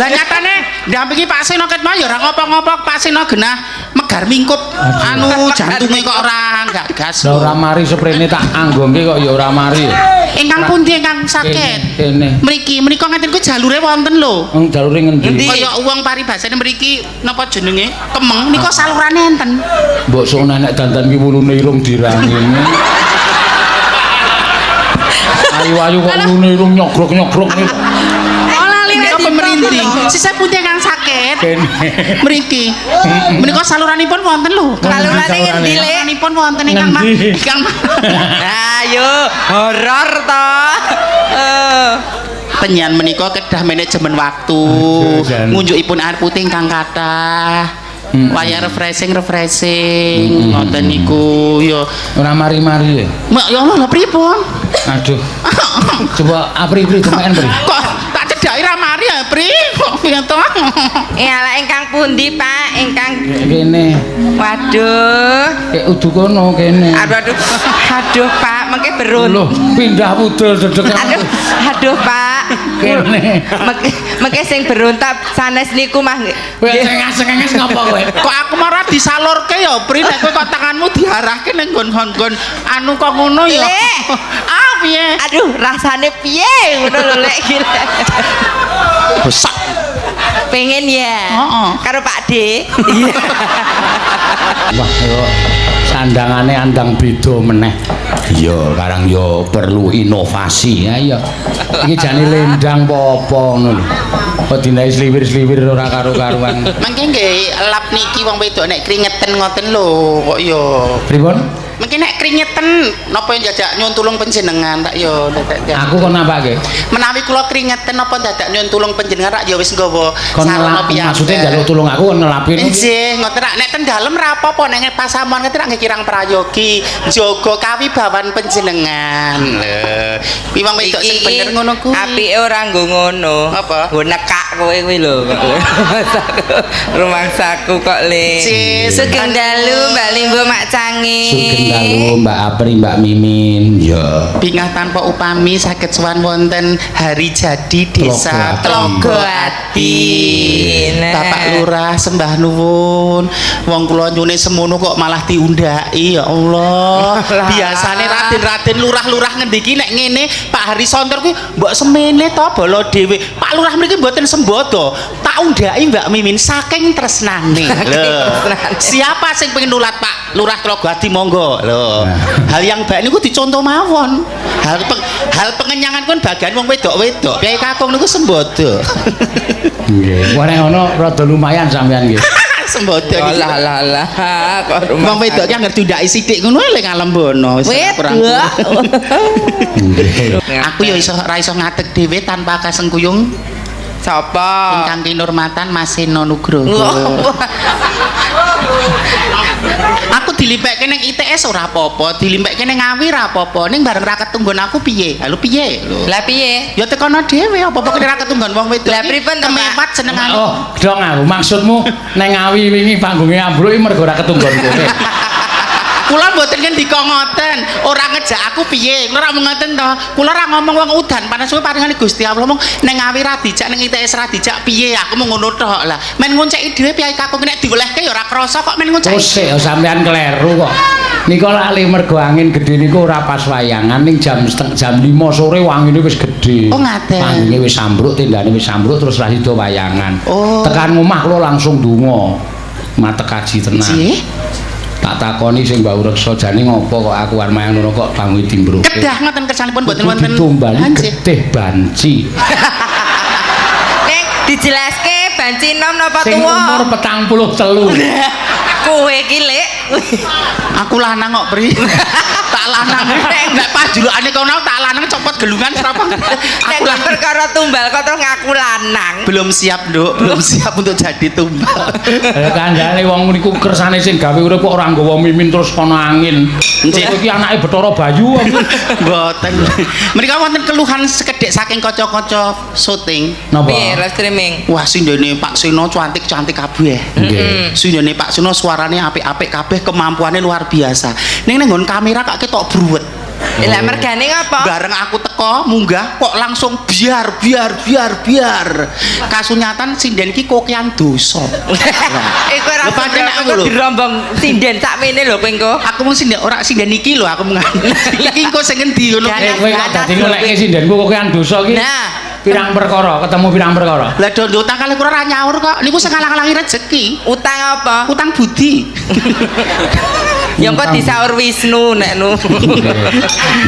Lah nyatane ndampingi Pak Seno ket mau ya ora ngopo-ngopo Pak Seno genah megar mingkup anu jantunge kok ora gagas. Lah ora mari sprene tak anggongke kok ya ora mari. Ingkang pundi ingkang sakit? Kene. Mriki menika ngeten kuwi jalure wonten lho. Jalure ngendi? Kaya wong paribasane mriki napa jenenge? Kemeng nika salurane enten. Mbok sok nenek dandan ki wulune irung dirangine. Ayu-ayu kok wulune irung nyogrok-nyogrok niku. Menika pemerintah. Sisa pundi ingkang sakit? Kene. Mriki. Menika saluranipun wonten lho. Salurane ngendi Le? Saluranipun wonten ingkang Ayo, horor to. Penyan menika kedah manajemen waktu. Ngunjukipun air putih ingkang kathah. Wayah refreshing ngoten niku ya. Ora mari-mari. Mak ya Allah lha pripun? Aduh. Coba apri-pri temen pri. Kok tak cedhaki ra mari ya, Pri? Kok piye to? Lah ingkang pundi, Pak? Ingkang Kene. Waduh. Kek udu kono kene. Aduh, Pak, mengke berun. Loh, pindah budal dedek. Aduh, Pak. Kene. Mengke sing beruntab sanes niku mah nggih. Kowe senges-senges ngopo kowe? Kok aku marah disalurke ya, Pri? Nek kowe kok tanganmu diarahke ning nggon-nggon anu kok ngono ya. Ah, piye? Aduh, rasane piye ngono lho Lek iki. Besak. Pengen ya. Heeh. Karo Pak D. Wah, yo sandangane andang beda meneh. Iya, karang yo perlu inovasi. Ayo. Iki jane lendang apa ngono lho. Kok dinae sliwir-sliwir ora karo-karuan. Mangke nggih lap niki wong wedok nek kringeten ngoten lho kok ya. Pripun? Mungkin nek kringeten napa jajak nyuwun tulung panjenengan tak ya dadak. Aku kon nampake. Menawi kula kringeten napa dadak nyuwun tulung panjenengan rak ya wis nggawa Kon sarana piyambak. maksudnya njaluk tulung aku kon ngelapin. Nggih, ngoten rak nek ten dalem ra apa-apa nek pasamuan ngoten rak nggih kirang prayogi jaga kawibawan panjenengan. Lho, kuwi wong wedok sing bener ngono kuwi. Apike ora nggo ngono. Apa? Nggo nekak kowe kuwi lho. Rumangsaku kok Le. Sugeng dalu Mbak Limbo Mak Cangi. Sugeng dalu Mbak Apri, Mbak Mimin. Ya. Bingah tanpa upami saged sowan wonten hari jadi desa Tlogo Ati. Bapak Lurah sembah nuwun. Wong kula nyune semono kok malah diundhaki ya Allah. Biasane Raden-raden lurah-lurah ngendiki nek ngene Pak Harisontor kuwi mbok semene to bala dhewe. Pak Lurah mriki mboten sembodo. Tak undhaki Mbak Mimin saking tresnane. Lho. Siapa sing pengen nulat Pak Lurah Tlogo Ati monggo. Lho. Hal yang baik niku dicontoh mawon. Hal pengenyangan pun bagian wong wedok-wedok. Piye kakung niku sembodo. Nggih. Wene ono rada lumayan sampean nggih. Sembodo Oh lah kok wong wedok ki anggere dundaki sithik ngono le ngalembono wis kurang. Aku ya iso ra iso ngadeg dhewe tanpa kasengkuyung Sapa? ingkang kinurmatan Mas Seno Nugroho. Aku dilimpeke ning ITS ora apa-apa, dilimpeke ning Ngawi ora apa-apa, ning bareng ra ketunggon aku piye? Lho piye? Lho. Lah piye? Ya tekono dhewe apa-apa kene ra ketunggon wong wedok. Lah pripun to, Pak? Kemewat senengane. Oh, dong aku. Maksudmu neng Ngawi wingi panggonge ambruk iki mergo ora ketunggon kowe. Kula mboten ngendika ngoten, ora ngejak aku piye. Kula ra ngoten to. Kula ra ngomong wong udan panas kuwi paringane Gusti Allah ngomong ning Ngawi ra dijak ning ITS ra dijak piye. Aku mung ngono tok lah. Men ngonceki dhewe piye kakung nek diwelehke ya ora krasa kok men ngonceki. Oh, sik sampean kleru kok. Nika lali mergo angin gedhe niku ora pas wayangan ning jam 5 sore wangine wis gedhe. Oh, ngaten. Panggonge wis ambruk, tendane wis ambruk terus ra sida wayangan. Oh. Tekan omah kula langsung ndonga. Matek kaji tenan. Nggih. Tak takoni sing Mbak Ureksa jane ngopo kok aku arep ngono kok bangun timbroke. Kedah ngoten kersanipun mboten wonten. Ditumbali getih banci. Nek dijelaske banci nom napa Sing umur tuwa? 43. Kowe iki Lek. Aku lanang kok, Pri. Tak lanang. Nek pajulukane kono tak lanang copot gelungan sapa. Nek perkara tumbal kok terus ngaku lanang. Belum siap, Nduk. Belum siap untuk jadi tumbal. Kandhane wong niku kersane sing gawe urip kok ora nggawa mimin terus kono angin. Terus iki anake Bathara Bayu. Mboten. Menika wonten keluhan sekedhik saking kaca-kaca syuting. Napa? Piye live streaming? Wah, sindene Pak Seno cantik-cantik kabeh. Nggih. Sindene Pak Seno suarane apik-apik kabeh, kemampuannya luar biasa. Ning nggon kamera kok ketok bruwet. Lah mergane ngapa? Bareng aku teko munggah kok langsung biar. Kasunyatan sinden iki kokean dosa. Iku ora Lho, pancen aku lho. dirombong sinden sakmene lho kowe engko. Aku mung sinden ora sinden iki lho aku mengan. Iki engko sing endi ngono. Kowe kok dadi ngolekke sindenku kokean dosa iki. Nah, Pirang perkara, ketemu pirang perkara. Lah do utang kali kula ora nyaur kok. Niku sing ngalang-alangi rezeki. utang apa? Utang budi. Ya kok disaur Wisnu nek nu.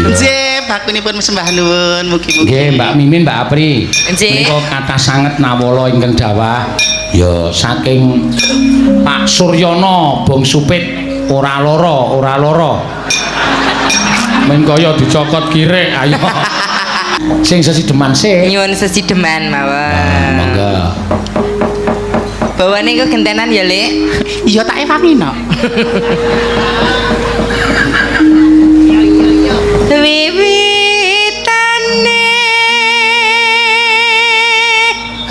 Nggih, bakunipun sembah nuwun mugi-mugi. Nggih, Mbak Mimin, Mbak Apri. Nggih. Menika kathah sanget nawala ingkang dawah ya saking Pak Suryono Bong Supit ora lara. Men kaya dicokot kirek ayo. Sing sesideman sik. Nyuwun sesideman mawon. Monggo. Bawane kok gentenan ya, Lek. Iya tak ewangi no. Wiwitane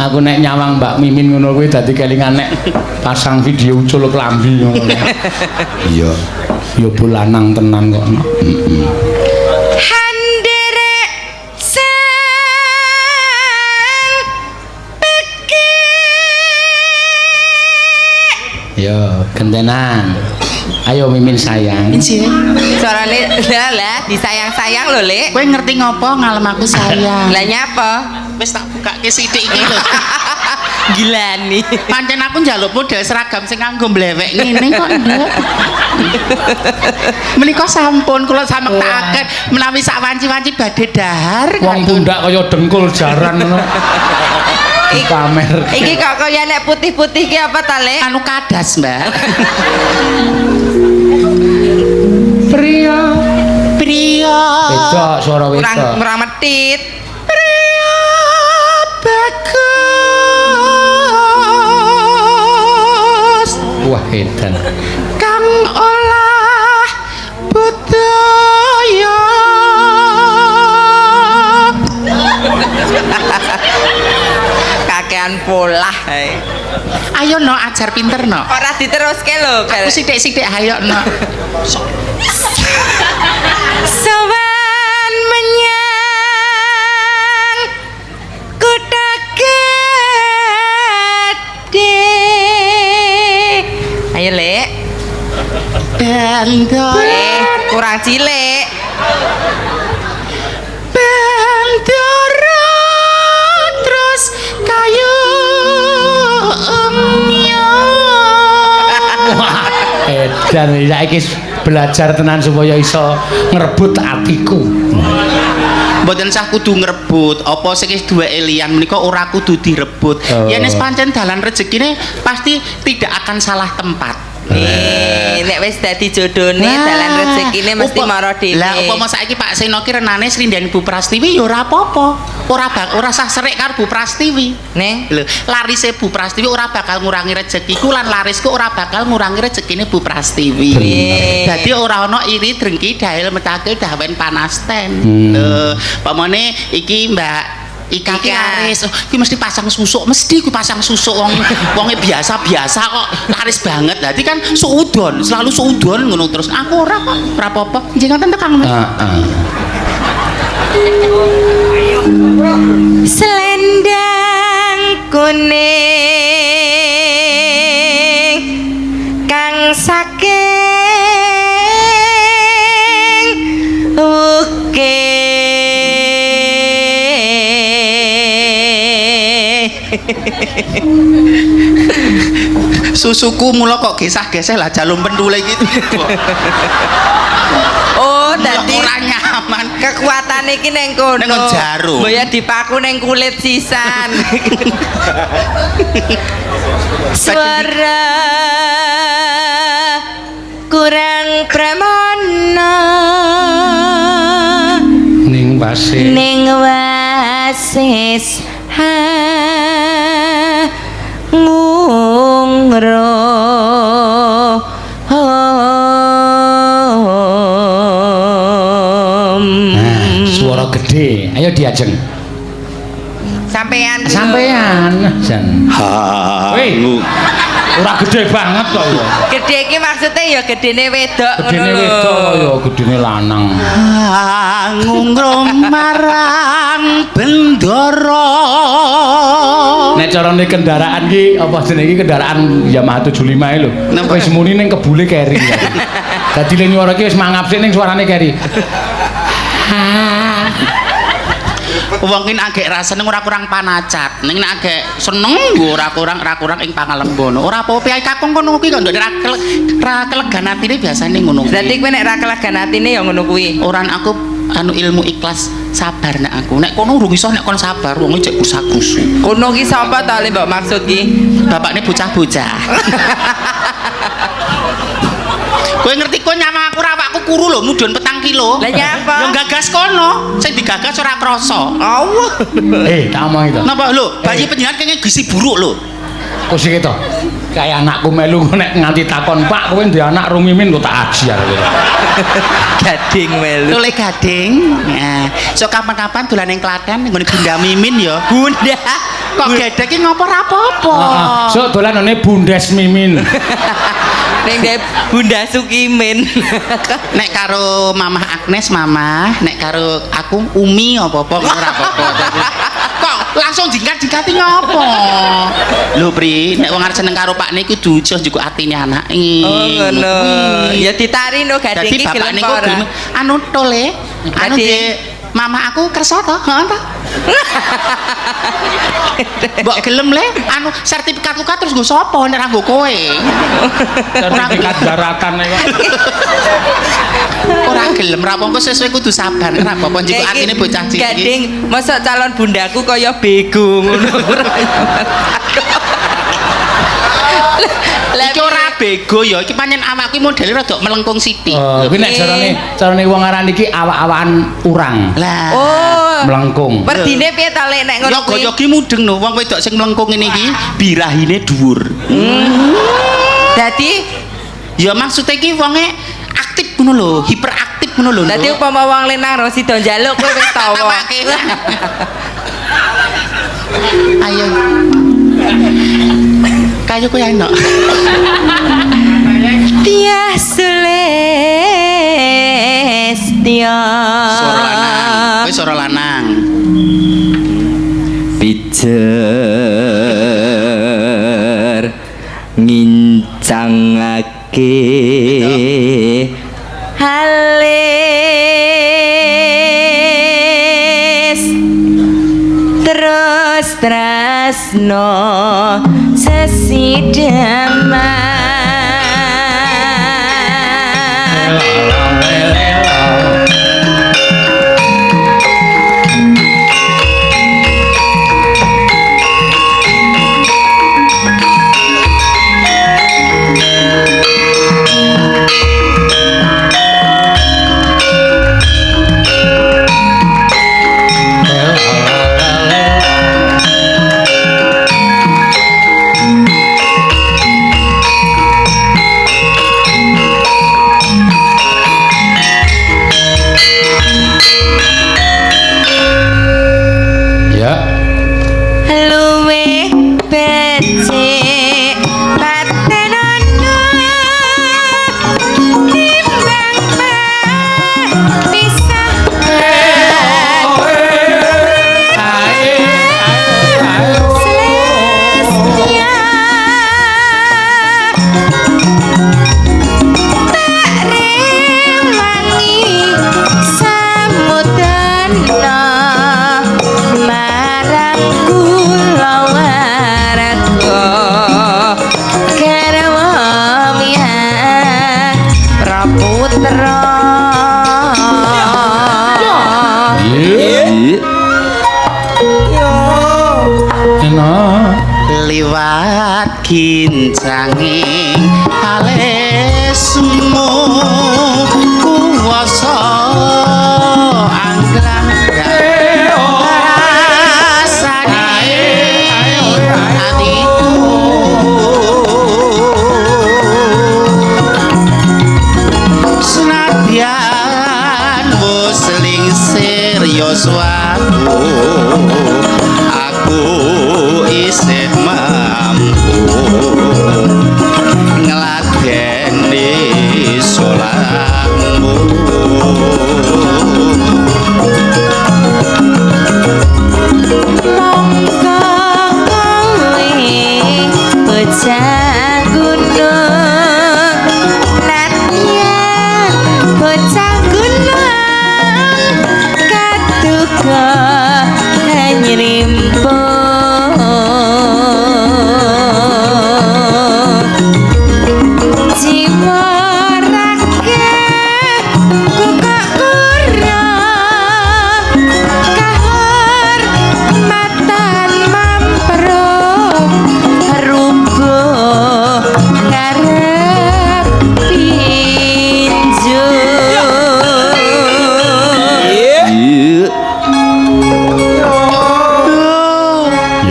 Aku nek nyawang Mbak Mimin ngono kuwi dadi kelingan nek pasang video ucul klambi ngono. Iya. Ya bulanang tenan kok. handere sang peki. Ya, gentenan. Ayo Mimin sayang. Nggih. Suarane lah disayang-sayang lho, Lek. Kowe ngerti ngopo ngalem aku sayang. Lah nyapa? Wis tak bukake sithik iki lho. Gilani. Pancen aku njaluk model seragam sing kanggo mlewek ngene kok nduk. Menika sampun kula samektakaken menawi sak wanci-wanci badhe dahar. Wong pundak kaya dengkul jaran ngono. Pamer. Iki kok kaya nek putih-putih ki apa ta, Lek? Anu kadas, Mbak. Pria. Wedok suara Kurang wedok. kurang metit. Bagus Wah, edan. kang olah budaya. Kakean polah ae. Ayo no ajar pinter no. Ora diteruske lho, Aku sithik-sithik ayo no. Sowan menyang kutha gedhe. Ayo, Lek. Bendor Kurang cilik. bendera terus kayu Wah, edan saiki belajar tenan supaya iso ngrebut atiku. Mboten sah kudu ngrebut, apa sing wis duweke liyan menika ora kudu direbut. Oh. Yen wis pancen dalan rezekine pasti tidak akan salah tempat. Nek wis dadi jodhone dalan rezekine mesti mara dhewe. Lah upama saiki Pak Seno ki renane Srindan Bu Prastiwi ya ora apa-apa. Ora sah serik karo Bu Prastiwi. Nih. Lho, larise Bu Prastiwi ora bakal ngurangi rezekiku lan larisku ora bakal ngurangi rezekine Bu Prastiwi. Bener. Dadi ora ana iri drengki dahil metake dawen panasten. Lho, pamane iki Mbak Ika ki laris. Oh, ki mesti pasang susuk, mesti ku pasang susuk wonge biasa-biasa kok laris banget. Dadi kan suudon, selalu suudon ngono terus. Aku ora kok, ora apa-apa. Nggih ngoten to Kang. Heeh. Selendang kuning kang saking ukir. Susuku mula kok gesah-geseh lah jalum pendule gitu. Oh, dadi ora nyaman. kekuatan iki ning kono. Ning jarum. Mbaya dipaku ning kulit sisan. Suara kurang pramana Ning wase. ning wasis ngungro. Nah, suara gede. Ayo diajeng. Sampean dulu. Sampean jan. Weh. Ora gede banget kok ya. Gede iki maksudnya ya gedene wedok ngono Gedene lho. wedok kok ya gedene lanang. Ngungrum marang bendara. Nek carane kendaraan ki apa jenenge iki kendaraan Yamaha 75 e lho. Wis muni ning kebule keri. Dadi le nyuara ki wis mangap sik ning suarane keri. Wong ki agek rasane ora kurang panacat, ning nek agek seneng ora kurang ing pangalembono. Ora apa-apa piye kakung kono kuwi kok ndek ra kelegan atine biasane ngono kuwi. Berarti kowe nek ra kelegan atine ya ngono kuwi. Ora aku anu ilmu ikhlas sabar nek aku. Nek kono urung iso nek kon sabar wong cek krusak-krusu. Kono ki sapa ta le mbok maksud ki? Bapakne bocah-bocah. Kowe ngerti kok nyama aku awakku kuru lho mudhun 4 kilo. Lah nyapa? Yo gagas kono, sing digagas ora krasa. Allah. Tak omong itu. Napa lho, bayi penjenengan kene gisi buruk lho. Kok sik to? Kayak anakku melu nek nganti takon, "Pak, kowe ndek anak rumimin kok tak ajar." Gading melu. Tole gading. Nah, so kapan-kapan dolan ning Klaten nggone Bunda Mimin ya. Bunda. Kok gedhe ki ngopo ra apa-apa. So dolanane Bundes Mimin. Ning ndek Bunda Sukimin. Nek karo Mamah Agnes Mamah, nek karo aku Umi apa-apa ora apa-apa. Kok langsung jingkat-jingkati ngopo? Lho Pri, nek wong arep seneng karo Pakne kudu jos juga atine anake. Oh ngono. Ya ditari no gading Dadi iki gelem bapakne kok ora. gelem anu tole. Anu Gading. de Mama aku kersa to? Heeh to. Mbok gelem le, anu sertifikat luka terus nggo sapa nek ra nggo kowe? Sertifikat daratan kok. Ora gelem ra apa-apa sesuai kudu sabar. Ora apa-apa njiko atine bocah cilik. Gading, mosok calon bundaku kaya bego ngono. Iki ora bego ya, iki pancen awakku modele rada melengkung sithik. Kuwi nek carane wong aran iki awak-awakan urang. Lah. Oh. Melengkung. Perdine piye ta lek nek ngono Ya kuwi? gaya ki mudeng no, wong wedok sing melengkung ngene iki birahine dhuwur. Dadi Ya maksudnya iki wonge aktif ngono lho, hiperaktif ngono lho. dadi upama wong lenang ro sida njaluk kowe wis tau. Ayo. Kayu kowe enak. Tiah Sulestya. Suara lanang. Kowe suara lanang. Pijer ngincangake halis terus tresno sesidaman. Ya. Luwih becik patenana timbang pisah. Selestia tak remangi samudana marang kula warga garwa miyan praputra. Enak. Liwat kincanging alesmu kuwasa anggram rasane atiku senadyan wis lingsir yoswaku aku isih bocah gunung Natyan bocah gunung katuko nyrimpung jiwa rakyat kukak kurang kahormatan mampro rubuh ngarep pinju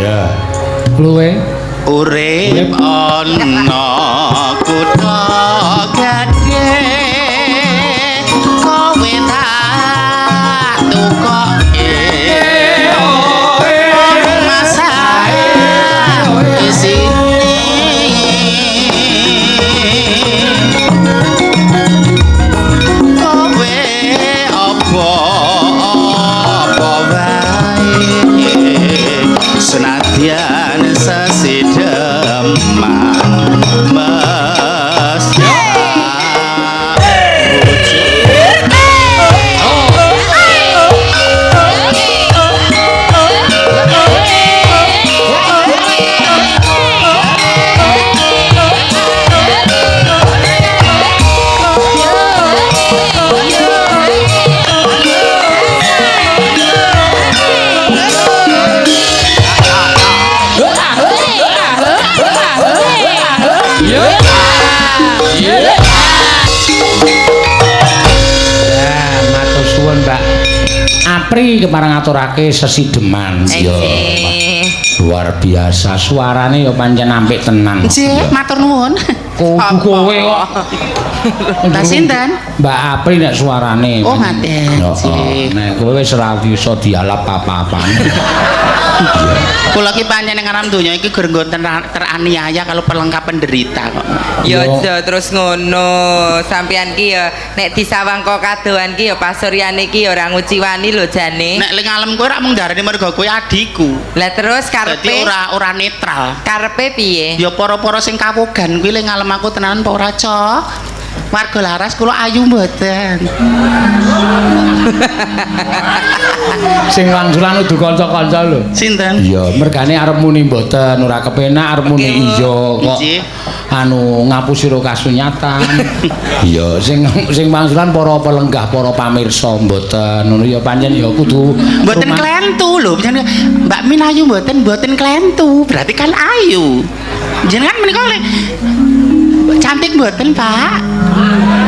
Ya. Luwe urip ana kutha gedhe kowe tak tukoke masae isine kowe apa wae senadyan sesidemang mesra matur suwun Mbak Apri kepareng aturake sesideman ya luar biasa suarane ya pancen apik tenan Nggih, matur nuwun. kowe kok Lah sinten? Mbak Apri nek suarane Oh, ngaten. Nggih. nek kowe wis ora bisa dialap apa-apaan Kula ki pancen ning alam donya iki gur nggon teraniaya kalau perlengkapan derita kok. Ya Yo. aja terus ngono. Sampeyan ki ya nek disawangka kadohan ki ya pasuryane ki ya ora nguciwani lho jane. Nek ning alam kowe rak mung darani mergo kowe adikku. Lah terus Dadi karepe ora netral. karepe piye? Ya para-para sing kawogan kuwi ning alam aku tenanan apa ora, Cok? Warga laras kula ayu mboten. sing wangsulan udu kanca-kanca lho Sinten? iya mergane arep muni mboten ora kepenak arep muni iya kok Nggih. anu ngapusira kasunyatan iya sing wangsulan para pelenggah para pamirsa mboten ngono ya pancen ya kudu Mboten rumah- klentu lho, jenenge Mbak Min ayu mboten klentu, berarti kan ayu. Jenengan menika cantik mboten, Pak?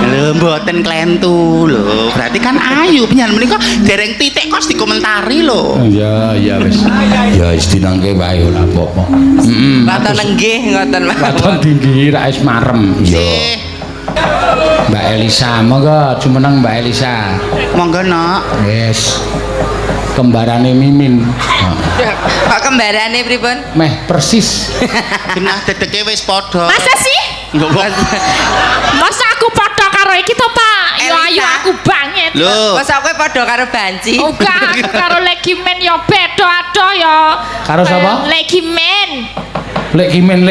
Lho mboten klentu lho, berarti kan ayu. Penyan menika dereng titik kos dikomentari lho. iya iya wis ya wis dinangke wae ora apa-apa Ngoten nenggih ngoten Waton tinggi ra wis marem iya Nggih. Mbak Elisa monggo jumeneng Mbak Elisa Monggo, Nok. wis kembarane Mimin Nah, Kok kembarane pripun? meh persis Genah dedeke wis padha. Masa sih? Masa aku padha karo iki to, Pak? Ya Elisa. ayu aku banget. Lho, Masa kowe padha karo banci? Uga aku karo Legimen ya beda adoh ya. Karo sapa? Legimen. Lek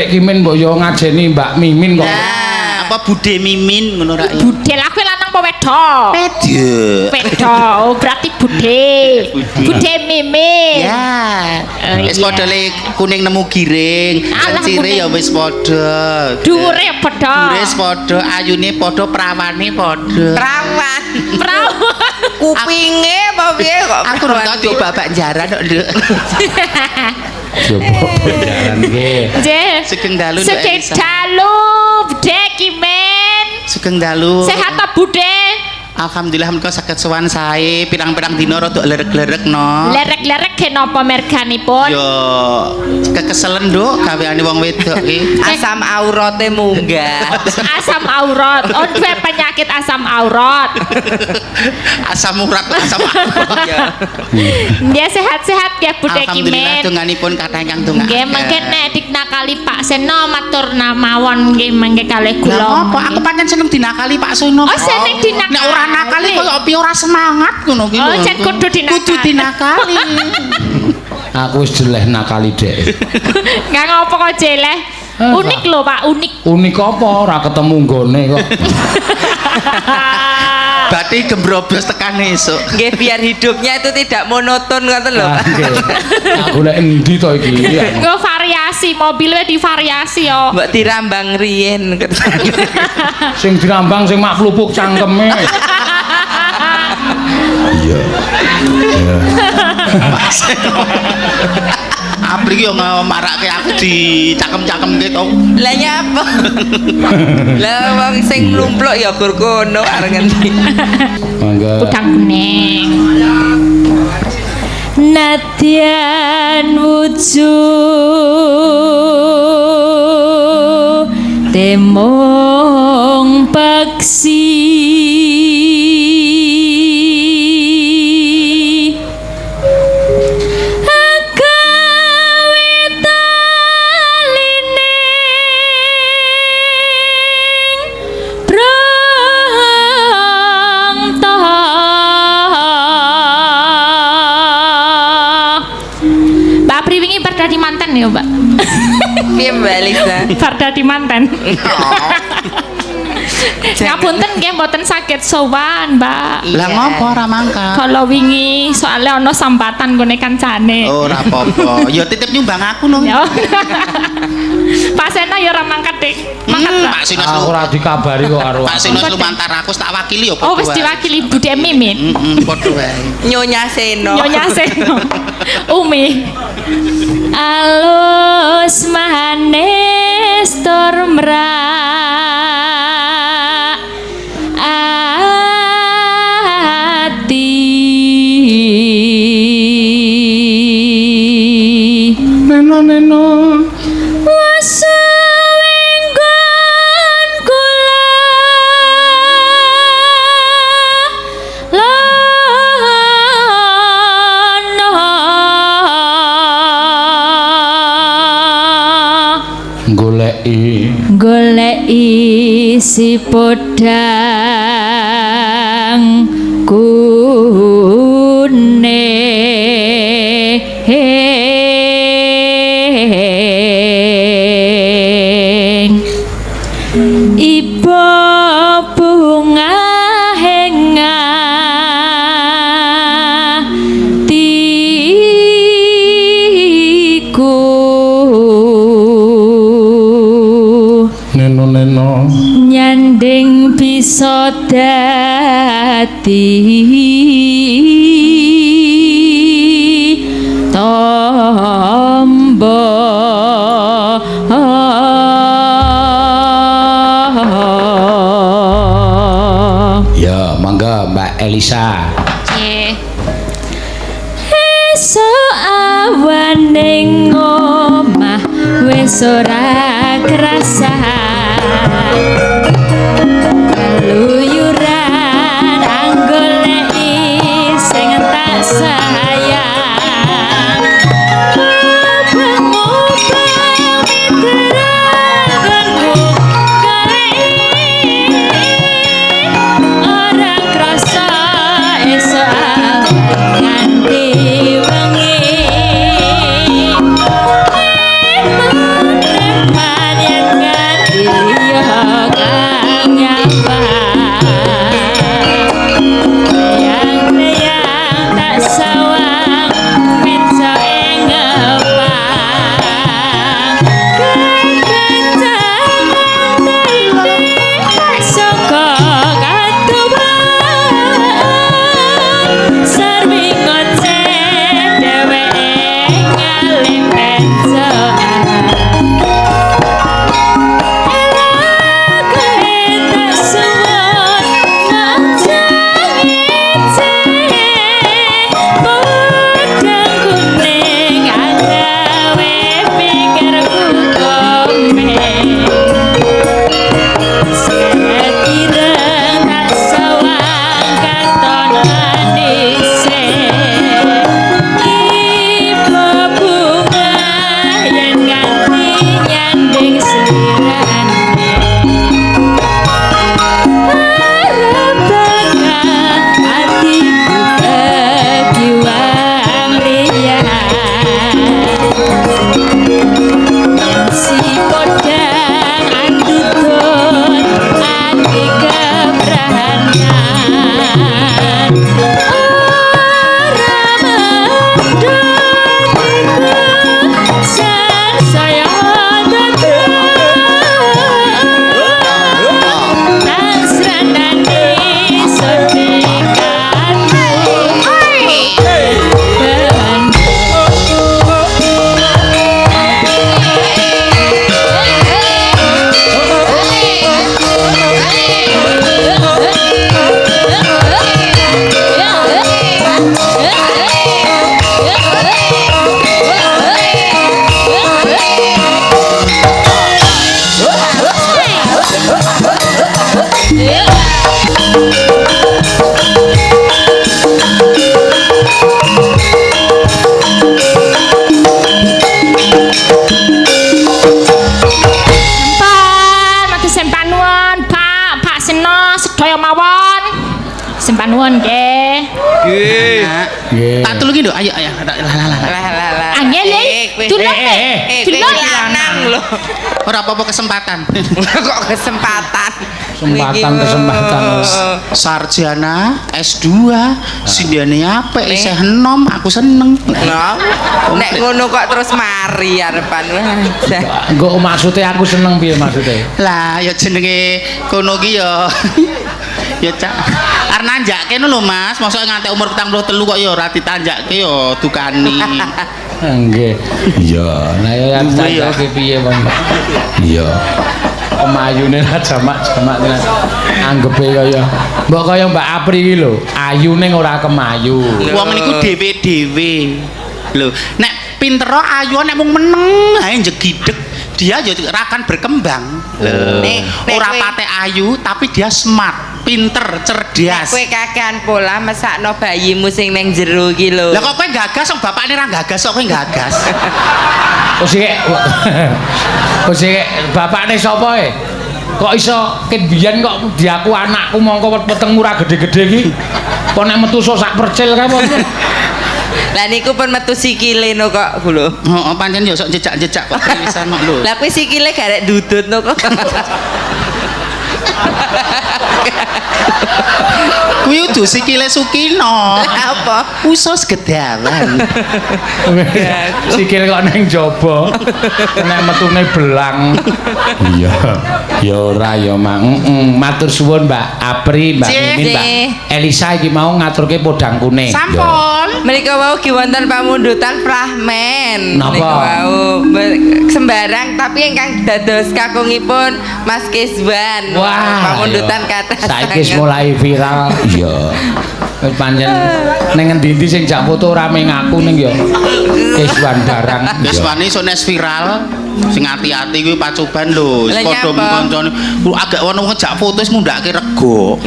Kimin mbok yo ngajeni Mbak Mimin kok. nah, apa Bude Mimin ngono ra ya? Budel aku lanang apa wedok? Pede. Wedok. Oh, berarti bude. Bude. Bude Mimin. Ya. Oh, Wis iya. padha le kuning nemu giring. Alah, Cire kuning. ya wis padha. Dhuwure padha. Dhuwure padha, ayune padha, prawane padha. Perawan. Perawan. Kupinge apa piye kok? Aku ora tau diobak jaran kok, Nduk. Coba jalan nggih. Nggih. Sugeng dalu, Nduk Sugeng Elisa. dalu, Bude Kimen. Sugeng dalu. Sehat ta Bude? Alhamdulillah menika saged sowan sae, pirang-pirang dina rada lerek-lerek no. Lerek-lerek kenapa merganipun? Yo kekeselen, Nduk, gaweane wong wedok iki. Asam aurate munggah. Asam aurat. Oh, duwe penyakit asam aurat. Asam urat, asam urat. Dia sehat-sehat ya Bude Alhamdulillah Kimen. donganipun kathah ingkang dongaken. Nggih mangke nek dinakali Pak Seno matur mawon nggih mangke kalih kula. Lah apa aku pancen seneng dinakali Pak Sono. Oh, seneng dinakali. Nek ora nakali koyo piye ora semangat ngono ki. Oh, lho. jan kudu dinakali. Kudu dinakali. Aku wis jeleh nakali dek. Enggak ngopo kok jeleh. Unik lho Pak, unik. Unik apa ora ketemu nggone kok. Berarti gembrobos tekan esuk. Nggih biar hidupnya itu tidak monoton ngoten lho. Ah, Pak. nggih. Golek endi to iki? Nggo variasi, mobilnya divariasi yo. Mbok dirambang riyen. Sing dirambang sing mak klupuk cangkeme. Iya. Iya. Apri ki yo marake aku dicakem-cakemke to. Lah nyapa? Lah wong sing mlumpluk ya gur kono arep ngendi. Mangga. Udang kuning. Nadyan wujud temong paksi di manten ya Mbak. Piye Mbak Lisa? Farda di manten. Ngapunten nggih mboten saged sowan Mbak. Lah ngopo ora mangkat? Kalau wingi soalnya ana sambatan gone kancane. Ora apa-apa. Ya titip nyumbang aku no. Ya. Pak Sena ya ora mangkat Dik. Mangkat Pak. Pak Sinos Aku ora dikabari kok karo. Pak Sinos lumantar aku tak wakili ya Oh wis diwakili Bude Mimin. Padha wae. Nyonya Seno. Nyonya Seno. Umi. Alus mahanes turmra ati Neno wasuwinggon kula goleki si podang kuning iba bunga henga Neno nyanding bisa dadi tombo ya mangga Mbak Elisa. Esuk awan ning omah wis ora krasa keluyuran anggoleki sing tak sayang mubeng-mubeng miterakanku karei ora krasa esuk awan nganti wengi Manyan nganti liya kang nyapa Sembah nuwun nggih. Nak. Nggih. Tak tulungi lho, ayo. Lah. Angel tulung tulung lanang lho. Ora apa-apa kesempatan. Kok kesempatan. Kesempatan. Sarjana S2, sindiane apik isih enom, aku seneng. Nah, nek ngono kok terus mari arepan. Engko maksudnya aku seneng piye maksudnya? Lah ya jenenge kono ki ya. Ya cak. Arep nanjake lho Mas, mosok nganti umur 43 kok ya ora ditanjake ya dukani. Nggih. Iya, nah ya tanjake piye, Bang? Iya. Kemayune lah jamak-jamak tenan. Anggepe kaya mbok kaya Mbak Apri iki lho, ayu ning ora kemayu. Wong niku dhewe-dhewe. Lho, nek pinter ayu nek mung meneng ae jegideg, dia ya akan berkembang. Lho, ora pate ayu tapi dia smart, pinter, cerdas. Kowe kakean pola mesakno bayimu sing ning jero iki lho. Lah kok kowe gagas wong bapakne ra gagas kok kowe gagas. Kok sik bapakne sapa e? Kok iso ket biyen kok diaku anakku mongko weteng ora gede-gede iki. Kok nek metu sak percil kae apa? Lah niku pun metu sikile no kok lho. Heeh, pancen ya sok jejak-jejak kok wisan kok lho. Lah kuwi sikile garek dudut no kok. Kuwi udu sikile Sukino. Apa? Usus gedawan. Sikil kok neng jaba. Nek metune belang. Iya. Ya ora ya, Mang. Matur suwun Mbak Apri, Mbak Mimin, Mbak Elisa iki mau ngaturke podang kuning. Sampun. Menika wau ki wonten pamundutan pramen. Napa? Menika wau sembarang tapi ingkang dados kakungipun Mas Kiswan. Wah. Pamundutan kata Saiki wis mulai viral. Iya. Wis pancen ning endi-endi sing jak foto rame ngaku ning ya Kiswan barang. Wis wani sok nek viral sing ati-ati kuwi pacoban lho. Lah Padha nyapa? kancane agak ono ngejak foto wis mundhake rego.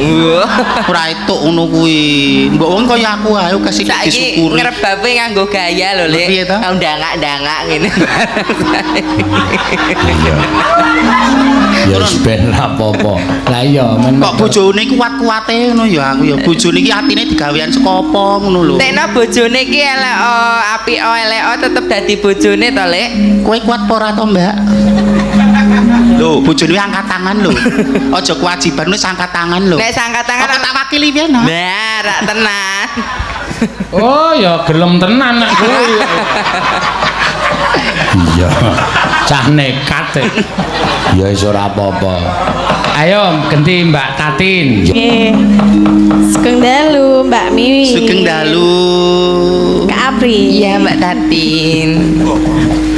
Ora etuk ngono kuwi. Mbok wong kaya aku ae kasih Saiki disyukuri. ngrebabe nganggo gaya lho, Lek. Piye to? Ndangak-ndangak ngene. Ya wis ben ra apa-apa. Lah iya men Kok bojone kuat-kuate ngono ya aku ya. Bojone iki atine digawean saka apa ngono lho. Tekno bojone ki elek apik elek tetep dadi bojone to, Lek. Kowe kuat apa ora to, Mbak? Lho, bojone angkat tangan lho. Aja kewajiban wis angkat tangan lho. Nek sangkat tangan Apa tak wakili piye no? Nah, rak tenan. Oh ya gelem tenan nek kuwi. Iya. Cah nekat. Ya wis ora apa-apa. Ayo ganti Mbak Tatin. Nggih. Sugeng dalu Mbak Miwi. Sugeng dalu. Kak Apri. Iya, Mbak Tatin.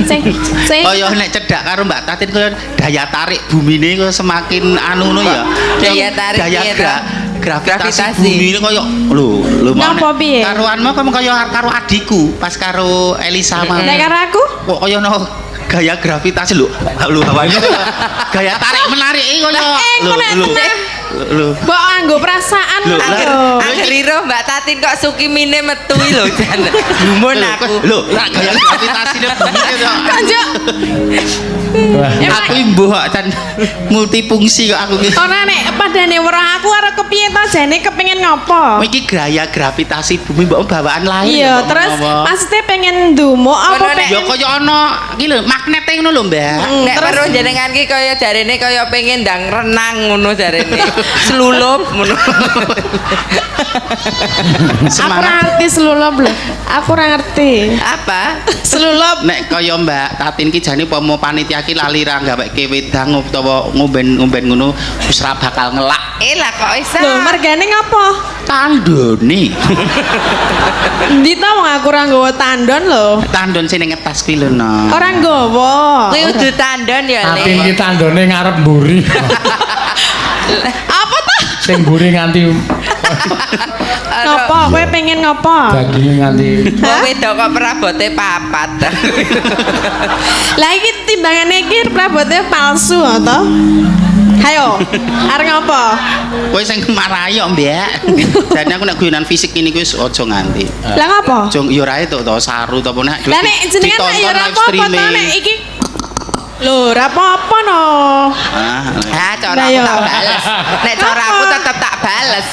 Sing Kaya nek cedhak karo Mbak Tatin kaya daya tarik bumine kaya semakin anu ngono ya. Daya tarik daya piye to? gravitasi Gravitasi. bumine kaya lho Napa piye? karuanmu kaya karo adikku pas karo Elisa mau. nek karo aku Kok kaya no gaya gravitasi lho. Lho awake gaya tarik menarik kaya lho. mbok anggo perasaan Lho, aku. Akhirnya Mbak Tatin kok sukimine metu lho jan. Gumun aku. Lho, rak gaya gravitasine bumine kok. Kanjok. Aku imbuh kok can multifungsi kok aku ki. Ora nek padane weruh aku arep kepiye to jane kepengin ngopo? Iki gaya gravitasi bumi mbok bawaan lain. Iya, kok terus menawa. maksudnya pengen ndumuk apa Ono nek- ya pengen kaya ana iki lho magnete ngono lho, Mbak. Nek perlu jenengan ki kaya jarene kaya pengen ndang renang ngono jarene. Selulup ngono. aku ora ngerti selulup lho. Aku ora ngerti. Apa? Selulup. Nek kaya Mbak Tatin ki jane apa mau panitia ki lali ra gaweke wedang utawa ngomben-ngomben ngono wis ra bakal ngelak Lah kok iso? Lho, mergane ngopo? tandone. Ndi to wong aku ora nggawa tandon lho. Tandon sing ning ngetas kuwi lho, no. Ora nggawa. Kuwi udu tandon ya, Tatin iki Lek. tandone ngarep mburi. Apa to? Sing mburi nganti Ngopo? Kowe pengen ngopo? daginge nganti Wong wedok kok perabote papat. Lah iki timbangane iki prabote palsu to? Hayo, arep ngopo? Kowe sing marahi kok, Mbak. Jane aku nek guyonan fisik ini kuwi aja nganti. Lah ngopo? Aja ya ora itu to saru to apa nek Lah nek jenengan nek ya ora apa-apa to nek iki. Lho, ora apa-apa no. Ah, Ah, cara Lah, aku yo. tak bales. Nek cara aku tetep tak bales.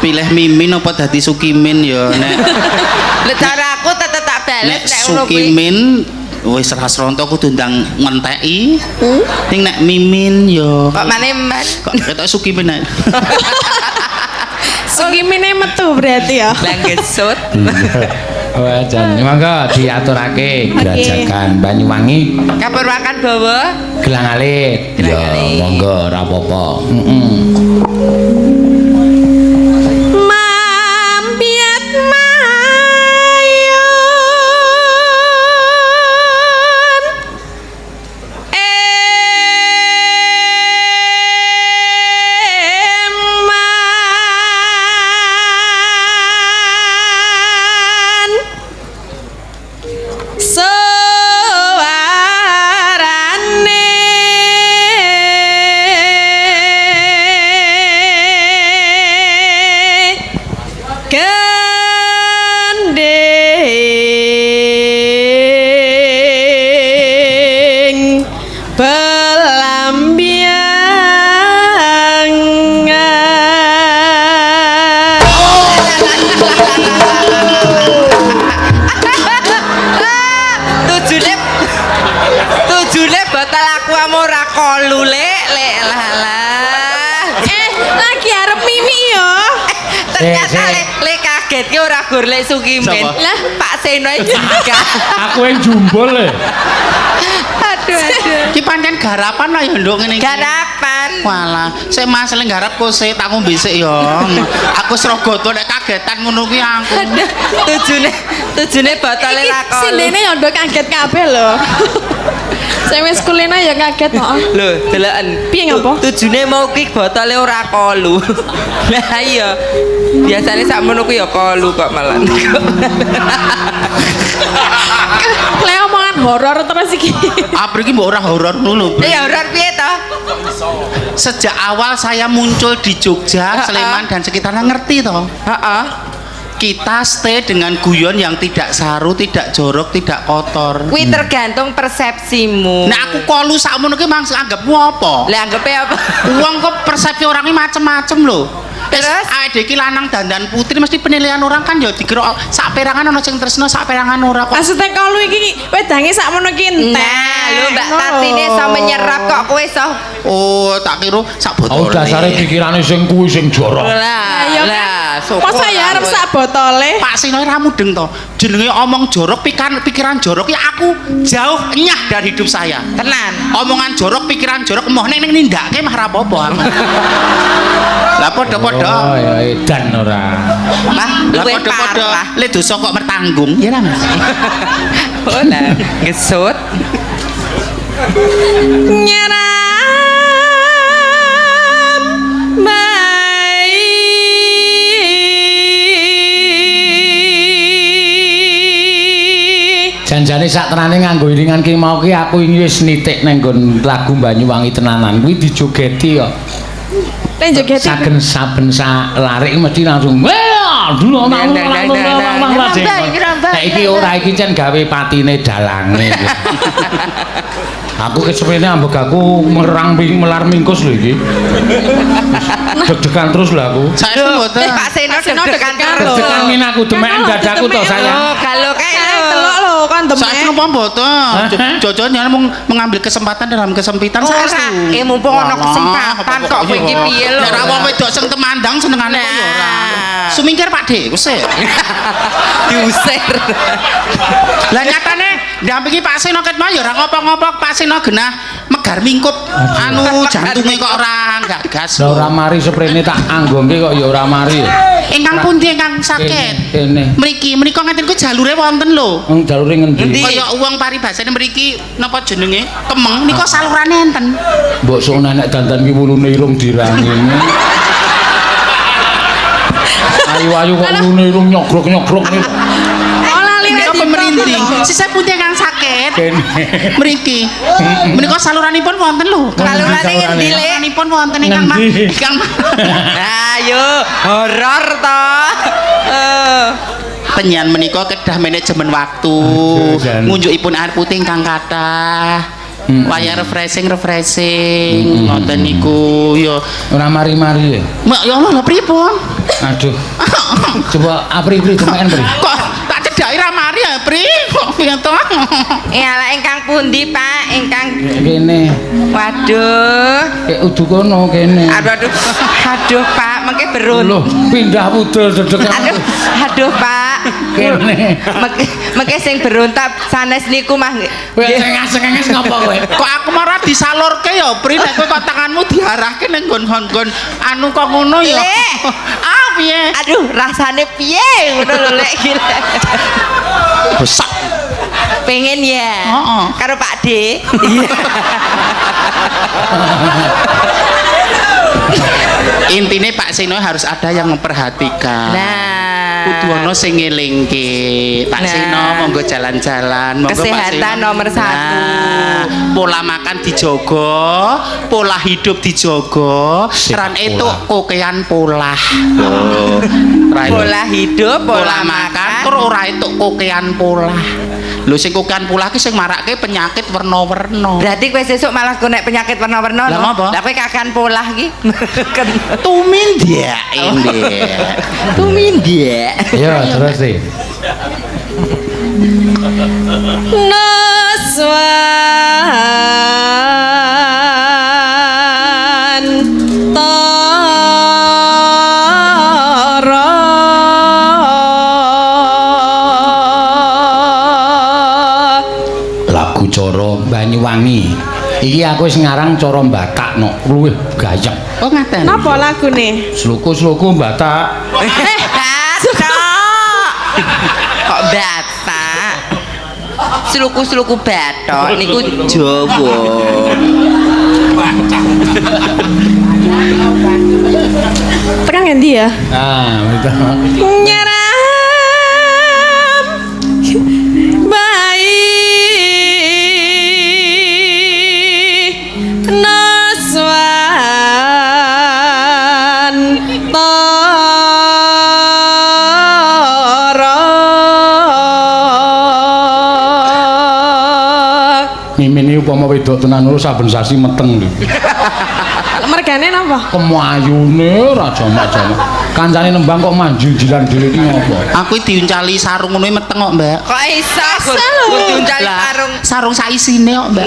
Pilih Mimin apa dadi Sukimin ya nek. Lek cara aku tetep tak bales Nek nek ngono kuwi. Sukimin wis rasronto kudu ndang ngenteki. Ning nek Mimin ya Kok maneh men. kok ketok Sukimin ae. Sukimine metu berarti ya. Lah gesut. Wah, jan monggo diaturake Grajagan Banyuwangi Kapurwakan bawa. Gelang Alit. Gelang Ya, Alit. monggo ora apa-apa. Mambiat mayun eman suarane gending belambiangan Tujune botol aku ora kolu lek lah. lagi arep mimi yo. Ternyata lek kaget ki ora gur lek Sukimin. Siapa? Lah Pak Seno juga. Aku yang jumbul le. Aduh. Ki pancen garapan lah ya nduk ngene iki. Garapan. Walah, sik masalah garap kok sik tak ngombe sik ya. Aku srogoto nek kagetan ngono kuwi aku. Aduh, tujune botole ra kolu. Sindene yo ndok kaget kabeh lho. Saya wis kulina ya kaget kok. Lho, deloken. Piye ngapa? Tujune mau ki botole ora kolu. Lah iya. Biasane sakmono ku ya kolu kok malah. Le omongan horor terus iki. April iki mbok ora horor ngono. Bro. Ya horor piye to? Sejak awal saya muncul di Jogja, Sleman dan sekitarnya ngerti toh. Heeh. Kita stay dengan guyon yang tidak saru, tidak jorok, tidak kotor. Kuwi tergantung persepsimu. Nah aku kolu sakmono ki mang anggapmu apa? Lah anggape apa? Uang kok persepsi orang ini macem-macem loh. Terus? Ada ki lanang dandan putri mesti penilaian orang kan ya dikira sak perangan ono sing tresno sak perangan ora kok. Maksudnya kalau iki wedange sakmono ki entek. Nah, lu Mbak Ngono. Tatine iso menyerap kok kowe iso. Oh, tak kira sak Oh, botol. dasare pikirane sing kuwi sing jorok. Lah, Ayo lah, kan. Masa ya arep sak botole. Pak Sino ra mudeng to. Jenenge omong jorok pikiran jorok ya aku jauh nyah dari hidup saya. tenan. Omongan jorok, pikiran jorok, emoh ning nindakake mah ra apa-apa aku. Lah padha-padha. Oh, ya edan ora. Lah, Lah luwih padha-padha parah. le dosa kok mertanggung. Ya ra Mas. Oh lah, gesut. Nyeram mai. Janjane sak tenane nganggo iringan ki mau ki aku iki wis nitik nang nggon lagu Banyuwangi tenanan kuwi dijogeti ya. Nek jogeti. Saben saben sak larik mesti langsung wah dulu Nah, iki ora iki cen gawe patine dalange. Aku kesepene ambek aku melar mingkus lho iki. Deg-degan terus lho aku. Saya mboten. Pak Seno deg-degan terus. Deg-degan minaku demek dadaku to saya. Oh, kalau kayak Telok lho kan demek. Saya napa mboten. Jojo nyen mengambil kesempatan dalam kesempitan ora, saestu. mumpung ana kesempatan kok kowe iki piye lho. Nek ra wong wedok sing temandang senengane kok ya ora. Sumingkir Pak De, wis. Diusir. Lah nyatane ndampingi Pak Seno ket mau ya ora ngopo-ngopo Pak Seno genah megar mingkup anu jantunge kok ora gagas. Lah ora mari sprene tak anggongke kok ya ora mari. Ingkang pundi ingkang sakit? Kene. Mriki menika ngeten ku jalure wonten lho. Wong jalure ngendi? Kaya wong paribasane mriki napa jenenge? Kemeng nika salurane enten. Mbok sok nek dandan ki wulune irung dirangi. Ayu-ayu kok wulune irung nyogrok-nyogrok niku. Oh lali Menika pemerintah. Sisa pundi ingkang sakit? Kene. Mriki. Menika saluranipun wonten lho. Salurane ngendi Le? Saluranipun wonten ingkang mah. Ngendi? Ingkang mah. Ayo, horor to. Penyan menika kedah manajemen waktu. Aduh, jan. Ngunjukipun air putih ingkang kathah. Wayah refreshing ngoten niku ya. Ora mari-mari ya. Mak ya Allah lha pripun? Aduh. Coba apri-pri cemaen pri. Kok tak cedhaki ra mari ya, Pri? Kok piye to? Lah ingkang pundi, Pak? Ingkang Kene. Waduh. Udu kono kene. Aduh, Pak, mengke berun. Loh, pindah pudel dedek. Aduh, Pak. Kene. Mengke sing beruntak sanes niku mah. Kowe cengas-cengas ngopo kowe? Kok aku malah disalurke ya, Pri? Nek kowe kok tanganmu diarahke ning nggon-nggon anu kok ngono ya. Lek. Ah, piye? Aduh, rasane piye ngono lho lek gila. Besak. Pengen ya. Heeh. Karo Pak D. Iya. Intine Pak Sino harus ada yang memperhatikan. Nah, kudu ana sing ngelingke. Pak Nah. Sino monggo jalan-jalan, monggo Pak Kesehatan Sino. nomor satu. Nah, pola makan dijogo, pola hidup dijogo, Sip, ran pola. itu kokean pola. Ra itu. pola hidup, pola makan terus ora itu kokean pola. Lho sing kokean pola ki sing marake penyakit werna-werna. Berarti kowe sesuk malah kena penyakit warna-warna. Lah, no? ngapa? Lah kowe kakan pola iki. Tumindak ini. Tumindak. Ya, terus sih. Naswan Lagu Coro Banyuwangi. Iki aku wis ngarang cara Batakno, luwih gayeng. Oh ngaten. napa lagune? Sluku-sluku Batak. Kok batak? Sluku-sluku batok niku Jawa. Tekan ngendi ya? Ah, betul. Nyeram bayi Naswan Mimin iki upama wedok tenan lho saben sasi meteng lho. mergane napa? Kemayune ora jamak-jamak. Kancane nembang kok manju dilan-dilan iki ngopo? Aku diuncali sarung ngono meteng kok, Mbak. Kok iso lho. kudu cari Lah, sarung. sarung sak isine kok, Mbak.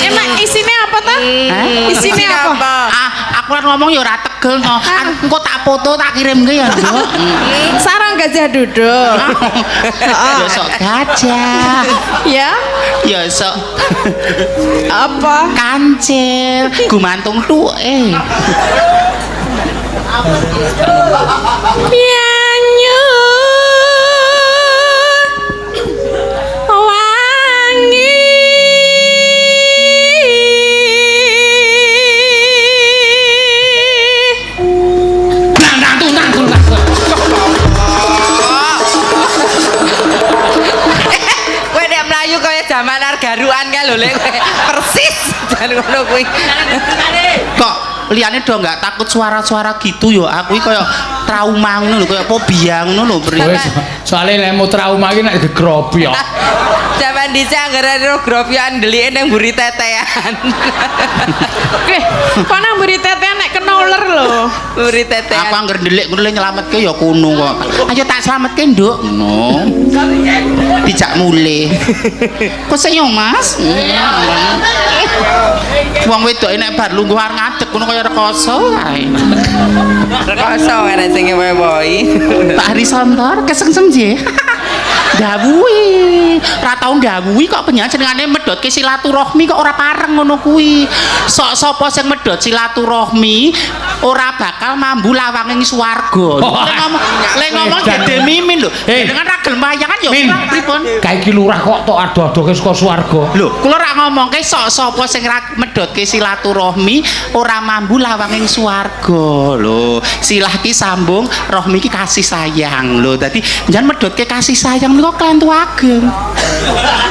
Emang isine apa ta? Isine apa? Ah, aku kan ngomong ya ora tegel no. Engko tak foto tak kirimke ya, Nduk. Sarang gajah duduk. Ya sok gajah. Ya? Ya sok Apa? kancil, gumantung tuke. Pianyu wangi Kowe nek mlayu kaya jaman argaruan kae lho lek kowe. Persis jan ngono kuwi. Kok liyane do nggak takut suara-suara gitu yo. Aku iki kaya trauma ngono lho, kaya fobia ngono lho, Pri. Kowe soalé lemu trauma iki nek digrobyok. Jaman dhisik anggere ro gropyokan ndelike ning mburi tetean. Oke, kok nang mburi tetean nek kena uler lho. Mburi Aku tetean. angger ndelik ngono le nyelametke ya kuno kok. Ayo tak slametke, Nduk. Ngono. Dijak mule. Kok sik yo, Mas? Wong wedok nek bar lungguh arep ngadeg ngono kaya rekoso ae. Rekoso arek sing wewohi. Pak Harisontor kesengsem nggih. Dawuhi, ora tau dawuhi kok penyan jenengane medhotke silaturahmi kok ora pareng ngono kuwi. Sok sapa sing medhot silaturahmi ora bakal mambu lawanging swarga. Lek ngomong gede mimin lho. Jenengan ra gelem wayangan ya Min. pripun? Kae iki lurah kok tok ado-adoke saka swarga. Lho, kula rak ngomongke sok sapa sing ra medhotke silaturahmi ora mambu lawanging swarga. Lho, silah ki sambung, rahmi ki kasih sayang. Lho, dadi njen medhotke kasih sayang niku klentu ageng.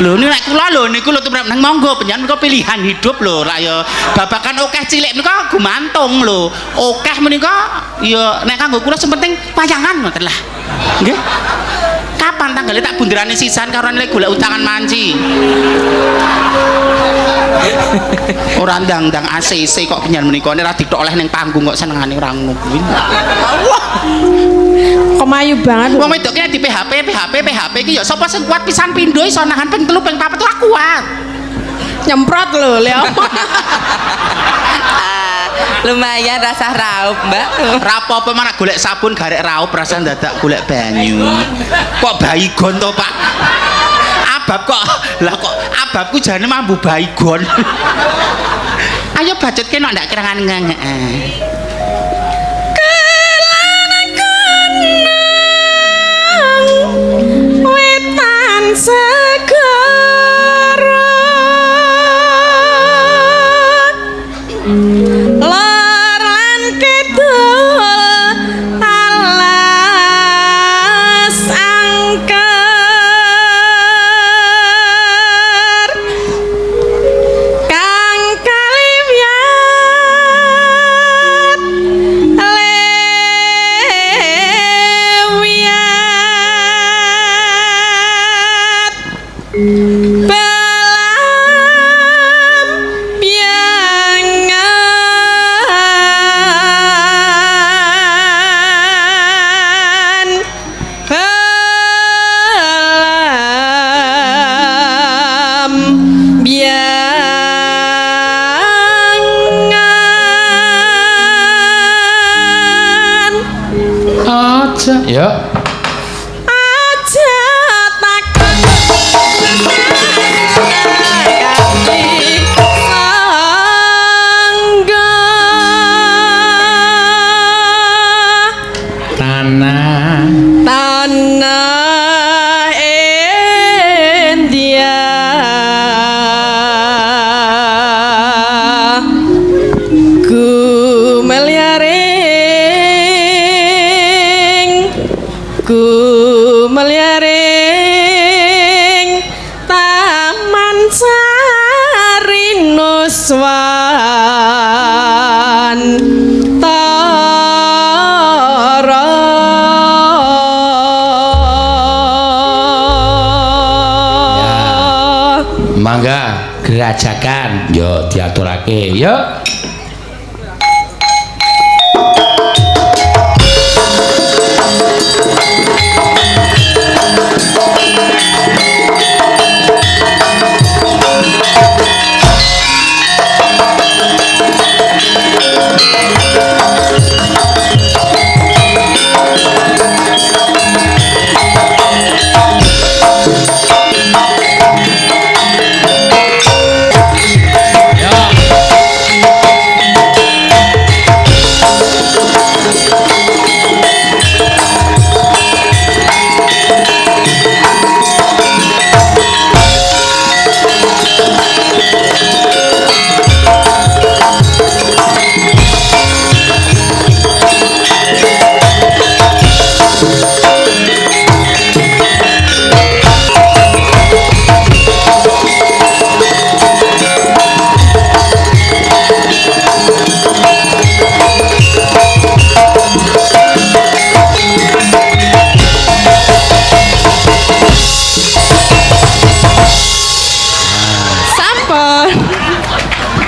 Lho, nek kula lho niku lho tumrap nang monggo penjen niku pilihan hidup lho. Rak ya babakan akeh cilik niku gumantung lho. Akeh menika ya nek kanggo kula sing penting wayangan ngoten lah. Nggih. Kapan tanggalnya tak bunderane sisan karo nilai golek utangan manci. Ora ndang-ndang ACC kok penyan menika nek ra ditok oleh ning panggung kok senengane ora ngono kuwi. Allah. Kemayu banget. Wong wedok ki di PHP ki ya sapa sing kuat pisan pindho iso nahan ping 3 ping 4 ora kuat. Nyemprot lho, Leo. Lumayan rasa raup, Mbak. Rapopo mana golek sabun garek raup rasa dadak golek banyu. Kok baygon to, Pak? Abab kok. Lah kok ababku jane mambu baygon. Ayo bacotke nek ndak kirangan ngengek. Wetan segara lor lan kidul alas angker kang kaliwiyat lewiyat balam biangan balam biangan Aja. Ya. aja takon kasih sangga Tanah. tanah India kumeliaring taman sari nuswan tara Mangga gerajakan yo diaturake yo.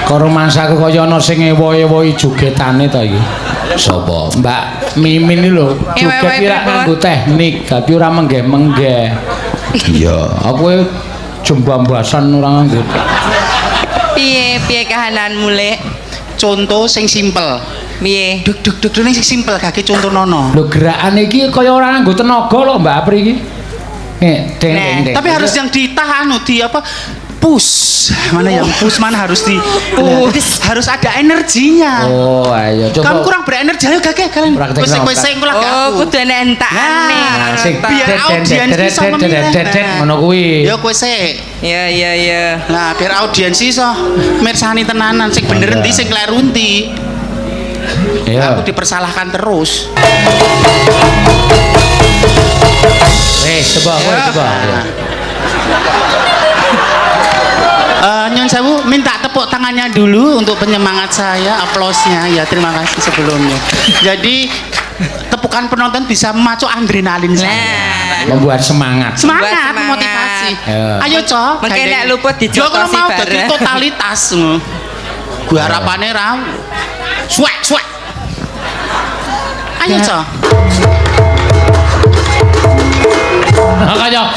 Karo mangsaku kaya ana sing ewo-ewo jogetane ta iki. Sapa? Mbak Mimin iki lho, joget iki ra nganggo teknik, tapi ora menggeh-menggeh. Iya, aku jembambasan ora nganggo. Piye kahananmu, Lek? Contoh sing simpel. Piye? Duk sing simpel kaki contoh nono. Lho gerakane iki kaya ora nganggo tenaga lho Mbak Apri iki. Deng. Tapi harus yang ditahan di apa? Push. Mana yang push, mana harus di harus ada energinya. Oh, ayo coba. Kamu kurang berenergi, ayo kakek kalian. Wes-wes kula Oh, kudu enek entakane. Sing biar audiens iso memilih. ngono kuwi. Ya kowe sik. Ya. Nah, biar audiens iso mirsani tenanan sing bener endi sing kleru endi. Ya. Aku dipersalahkan terus. Coba. Nyon sewu minta tepuk tangannya dulu untuk penyemangat saya, aplausnya ya, terima kasih sebelumnya. Jadi tepukan penonton bisa memacu adrenalin saya. membuat semangat. Semangat, Semangat. motivasi. Ya. Ayo, Cok. Mengke gandeng. nek luput Yo kalau dijotosi mau dadi bareng. totalitas. Gua harapane ra. Suwek. Ayo, Cok.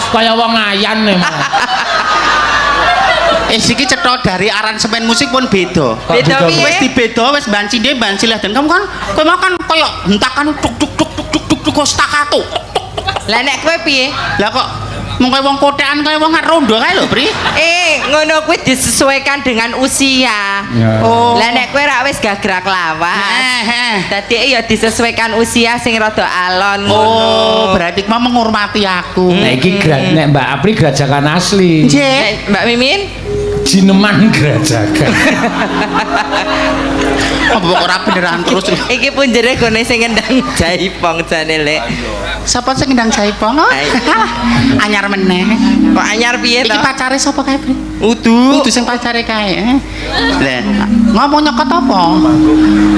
Kaya wong ayan nih. Iki cetha dari aransemen musik pun beda. Beda piye? Wis dibeda, wis banci dhe banci lah dan kamu kan kowe mau kan koyo hentakan tuk staccato. Lah nek kowe piye? Lah kok mung koyo wong kotekan koyo wong rondo kae lho, Pri. Ngono kuwi disesuaikan dengan usia. Ya. Oh. Lah nek kowe ra wis gagrak lawas. Dadi ya disesuaikan usia sing rada alon ngono. Oh, berarti mau menghormati aku. Nah iki nek Mbak Apri gerajakan asli. Nggih. Nek Mbak Mimin Jineman gerajakan. Apa kok ora beneran terus. iki pun jere gone sing ngendang jaipong jane lek. Sapa sing ndang jaipong? Anyar meneh. Kok anyar piye to? Iki pacare sapa kae, Pri? Udu. Kudu sing pacare kae. Lah, ngomong nyokot apa?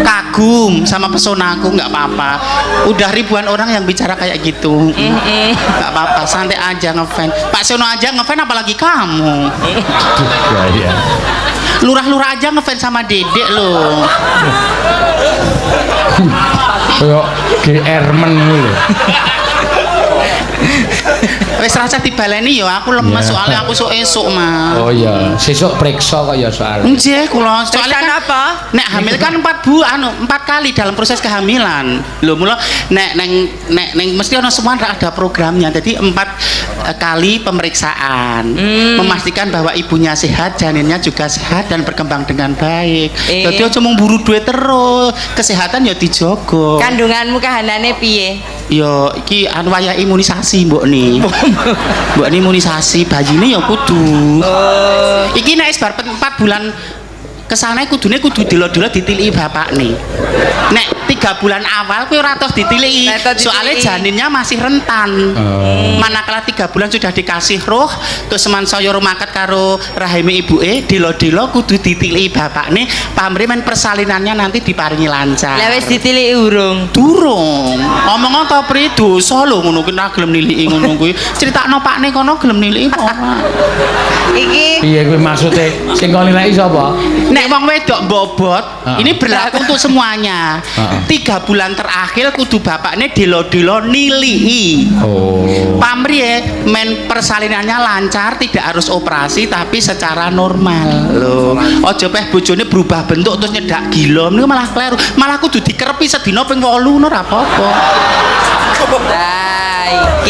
Kagum sama pesonaku nggak apa-apa. Udah ribuan orang yang bicara kayak gitu. Nggak apa-apa, santai aja ngefans. Pak Sono aja ngefans apalagi kamu. Ya. Lurah-lurah aja ngefans sama Dedek loh. Kayak GR men lho. Wes rasa dibaleni yo aku lemes Ya. soalnya aku sok esuk mah. Oh iya, sesuk periksa kok ya soal. Nggih, kula soalnya Soalnya kan apa? nek hamil kan 4 kali dalam proses kehamilan. Lho mula nek mesti ono semua ada programnya. Jadi 4 kali pemeriksaan. Memastikan bahwa ibunya sehat, janinnya juga sehat dan berkembang dengan baik. Jadi aja mung buru duit terus. Kesehatan ya dijogo. Kandunganmu kahanane piye? Yo iki anu wayah imunisasi mbok ni. Mbok ni imunisasi bayine ya kudu. Iki nek wis bar 4 bulan kesana kudune kudu dilo-dilo ditiliki bapak nih. Nek 3 bulan awal kuwi ora tos ditiliki. Ora tos Soalnya ditiliki. janinnya masih rentan. Manakala 3 bulan sudah dikasih roh, terus seman saya rumaket karo rahime ibuke, dilo-dilo kudu ditiliki bapak nih. Pamrih men persalinannya nanti diparingi lancar. Lah wis ditiliki urung. Durung. Omong ta Pri dosa lho ngono kuwi ora gelem niliki ngono kuwi. Critakno pakne kono gelem niliki apa ora. Iki Piye kuwi maksude sing kon nilai sapa? Nek wong wedok bobot, ini berlaku untuk semuanya. 3 bulan terakhir kudu bapaknya dilo-dilo nilii. Oh. Pamrih men persalinannya lancar, tidak harus operasi tapi secara normal. Loh, aja peh bojone berubah bentuk terus nyedak gila, niku malah kleru. Malah kudu dikerepi sedina ping 8 ora apa-apa.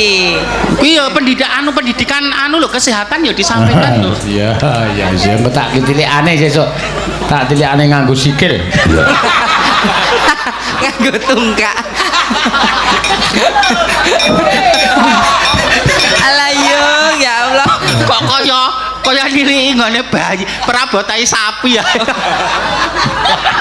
iki. Kuwi ya pendidikan anu lho kesehatan ya disampaikan lho. Iya, iya, engko tak tilikane sesuk. Tak tilikane nganggo sikil. Nganggo tungkak. Alayung ya Allah. Kok kaya niliki nggone bayi, perabotai sapi ya.